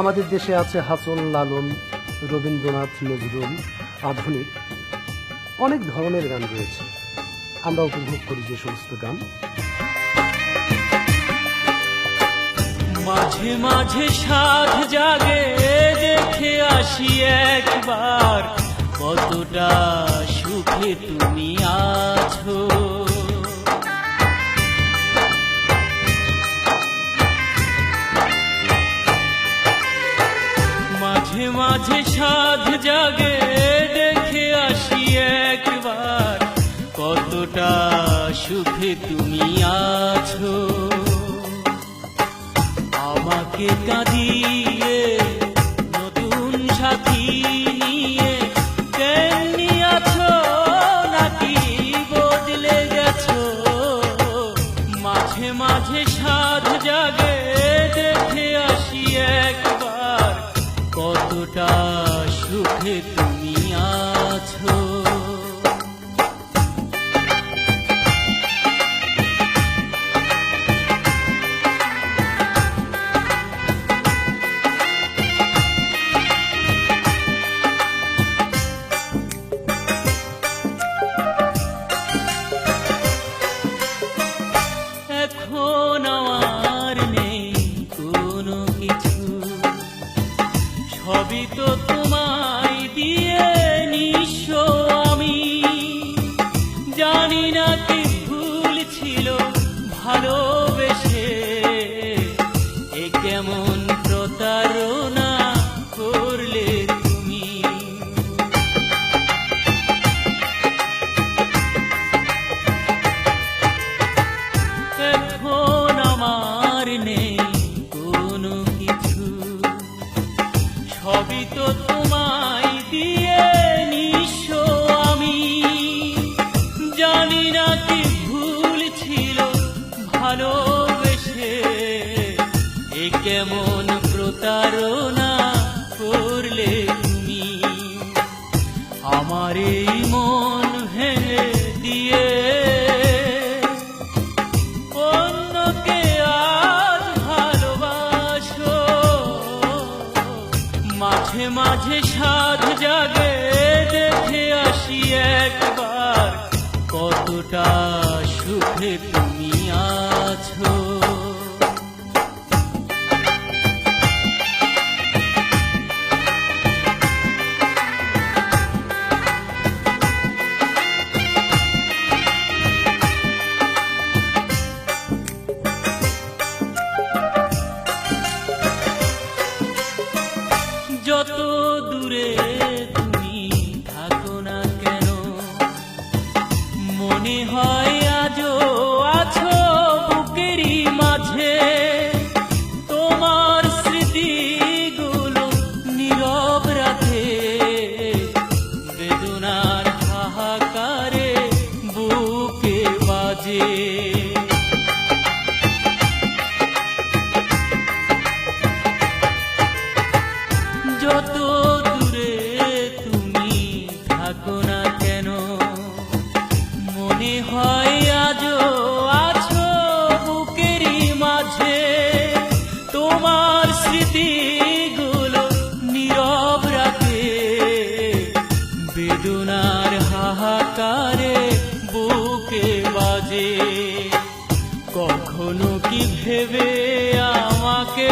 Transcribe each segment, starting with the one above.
আমাদের দেশে আছে হাসন, লালন, রবীন্দ্রনাথ, নজরুল, আধুনিক অনেক ধরনের গান রয়েছে। আমরা উপভোগ করি যে সমস্ত গান। মাঝে মাঝে সাধ জাগে, দেখে আসি একবার কতটা সুখে তুমি আছো। মাঝে মাঝে সাধ জাগে, দেখে আসি একবার কতটা সুখে তুমি আছো। আমাকে কাঁদিয়ে নতুন সাথী নিয়ে কেমনি আছো, নাকি বদলে গেছো? মাঝে মাঝে সাধ জাগে, দেখে আসি একবার কতটা সুখে তুমি আছো। এখন আমার নেই কোনো কিছু, সবই তো তোমায় দিয়ে নিঃস্ব আমি। জানি না কি ভুল ছিল ভালোবেসে, এ কেমন প্রতারণা করলে তুমি। এখন আমার নেই কোনো কিছু, সবই তো তোমায় দিয়ে নিঃস্ব আমি। জানি না কি ভুল ছিল ভালোবেসে, এ কেমন প্রতারণা করলে তুমি। আমার এই মন ভেঙে দিয়ে অন্যকে আজ ভালোবাসো। মাঝে মাঝে সাধ জাগে, দেখে আসি একবার কতটা সুখে তুমি আছো। যত দূরে তুমি থাকো না কেন, মনে হয় আজও আছো বুকেরই মাঝে। তোমার স্মৃতিগুলো নীরব রাখে, বেদনার হাহাকারে বুকে বাজে। যত দূরে তুমি থাকো না কেন, মনে হয় আজও আছো বুকেরই মাঝে। তোমার স্মৃতিগুলো নীরব রাখে, বেদনার হাহাকারে বুকে বাজে। কখনো কি ভেবে আমাকে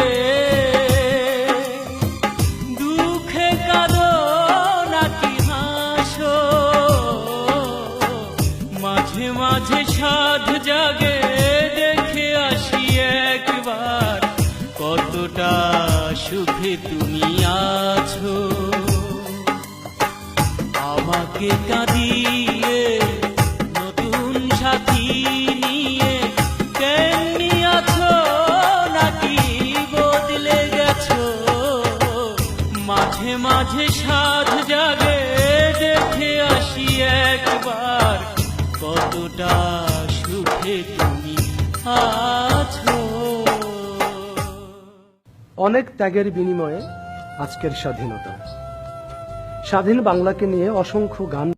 মাঝে মাঝে সাধ জাগে, দেখে আসি একবার কতটা সুখে তুমি আছো। আমাকে কাঁদিয়ে নতুন সাথী নিয়ে কেমনি আছো, নাকি বদলে গেছো? মাঝে মাঝে সাধ জাগে, দেখে আসি একবার কতটা সুখে তুমি আছো। অনেক ত্যাগের বিনিময়ে আজকের স্বাধীনতা। স্বাধীন বাংলাকে নিয়ে অসংখ্য গান